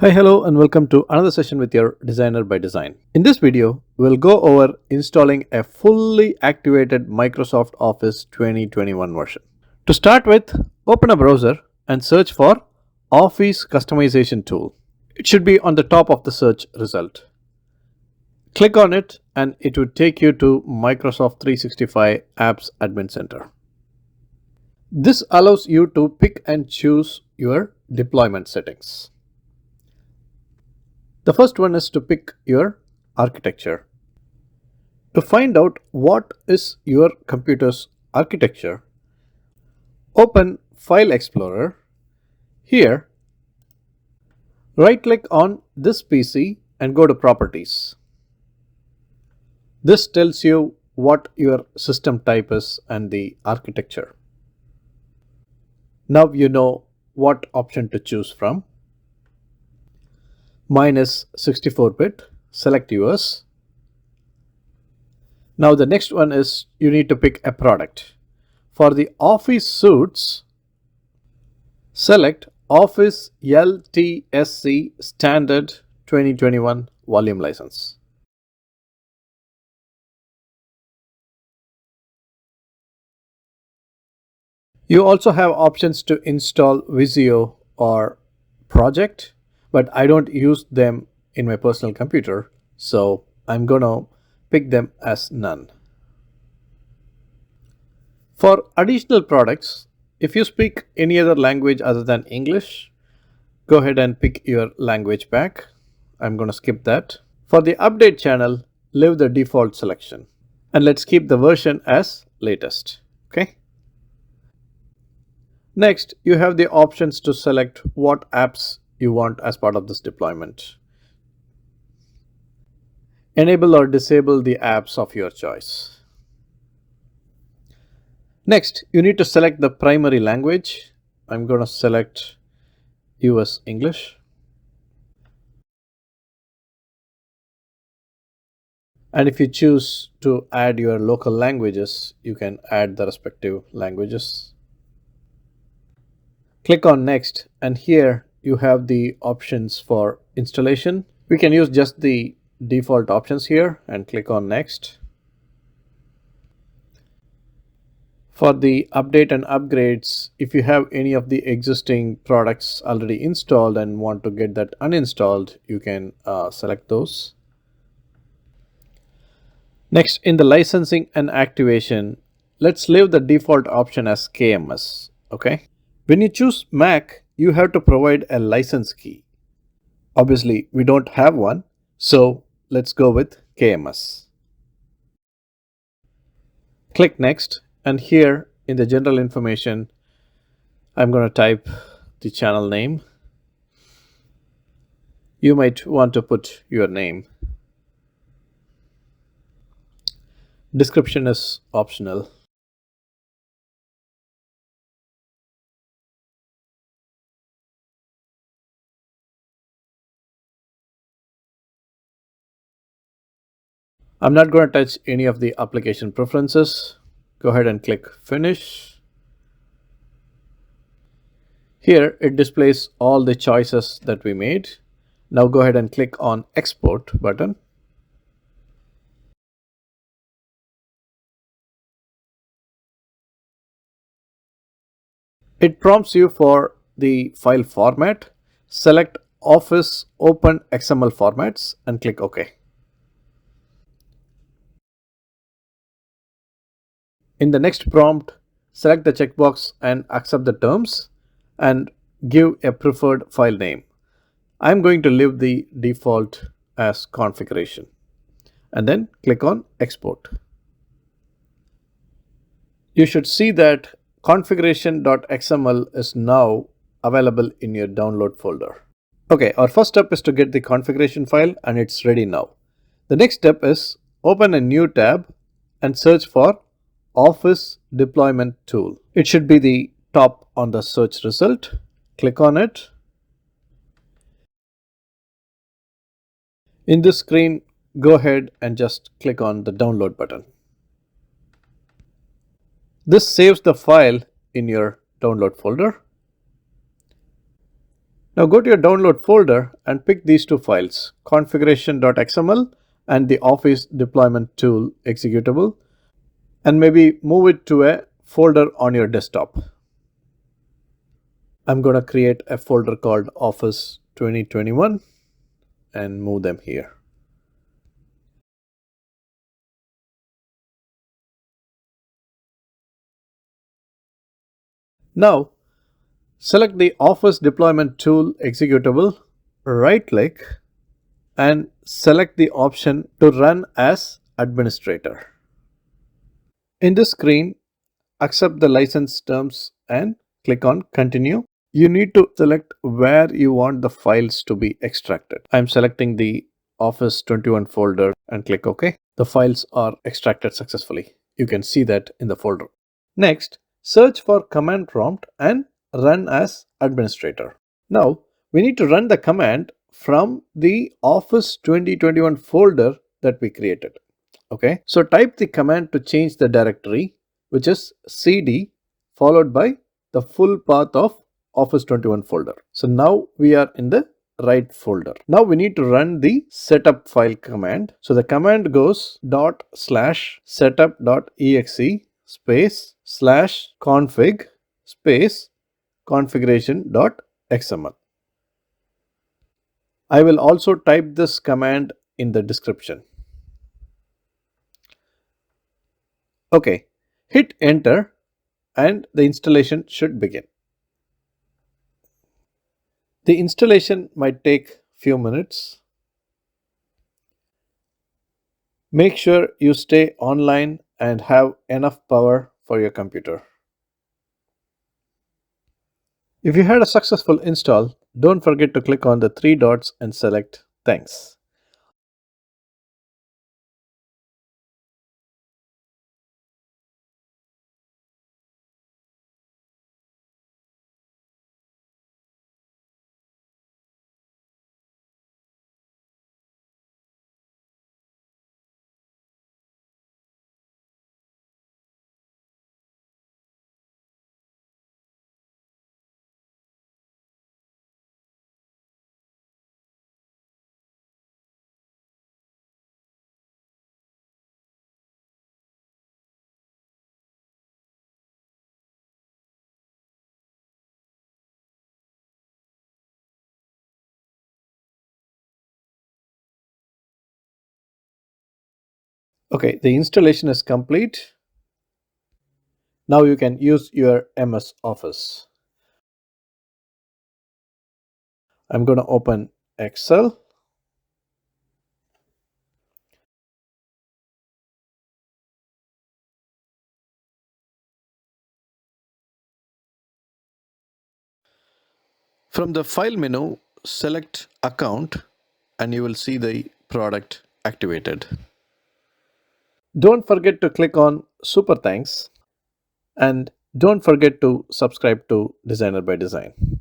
Hi, hello, and welcome to another session with your Designer by Design. In this video, we'll go over installing a fully activated Microsoft Office 2021 version. To start with, open a browser and search for Office Customization Tool. It should be on the top of the search result. Click on it and it would take you to Microsoft 365 Apps Admin Center. This allows you to pick and choose your deployment settings. The first one is to pick your architecture. To find out what is your computer's architecture, open File Explorer. Here, right-click on this PC and go to Properties. This tells you what your system type is and the architecture. Now you know what option to choose from. Mine is 64-bit. Select yours. Now the next one is you need to pick a product. For the Office suites, select Office LTSC Standard 2021 Volume License. You also have options to install Visio or Project, but I don't use them in my personal computer, so I'm gonna pick them as none. For additional products, if you speak any other language other than English, go ahead and pick your language back. I'm gonna skip that. For the update channel, leave the default selection. And let's keep the version as latest. Okay. Next, you have the options to select what apps you want as part of this deployment. Enable or disable the apps of your choice. Next, you need to select the primary language. I'm going to select US English. And if you choose to add your local languages, you can add the respective languages. Click on Next, and here you have the options for installation. We can use just the default options here and click on Next. For the update and upgrades, if you have any of the existing products already installed and want to get that uninstalled, you can select those. Next, in the licensing and activation, let's leave the default option as KMS. Okay. When you choose Mac, you have to provide a license key. Obviously, we don't have one, so let's go with KMS. Click Next, and here in the general information, I'm going to type the channel name. You might want to put your name. Description is optional. I'm not going to touch any of the application preferences. Go ahead and click Finish. Here it displays all the choices that we made. Now go ahead and click on Export button. It prompts you for the file format. Select Office Open XML formats and click OK. In the next prompt, select the checkbox and accept the terms and give a preferred file name. I'm going to leave the default as configuration and then click on Export. You should see that configuration.xml is now available in your download folder. Okay, our first step is to get the configuration file and it's ready now. The next step is open a new tab and search for Office Deployment Tool. It should be the top on the search result. Click on it. In this screen, go ahead and just click on the download button. This saves the file in your download folder. Now go to your download folder and pick these two files, configuration.xml and the Office deployment tool executable, and maybe move it to a folder on your desktop. I'm going to create a folder called Office 2021 and move them here. Now select the Office deployment tool executable, right click and select the option to run as administrator. In this screen, accept the license terms and click on continue. You need to select where you want the files to be extracted. I'm selecting the Office 21 folder and click OK. The files are extracted successfully. You can see that in the folder. Next, search for command prompt and run as administrator. Now, we need to run the command from the Office 2021 folder that we created. Okay, so type the command to change the directory, which is cd followed by the full path of Office 21 folder. So now we are in the right folder. Now we need to run the setup file command. So the command goes ./setup.exe space /config space configuration.xml. I will also type this command in the description. Okay, hit enter and the installation should begin. The installation might take few minutes. Make sure you stay online and have enough power for your computer. If you had a successful install, don't forget to click on the three dots and select Thanks. Okay, the installation is complete. Now you can use your MS Office. I'm going to open Excel. From the file menu, select account and you will see the product activated. Don't forget to click on Super Thanks and don't forget to subscribe to Designer by Design.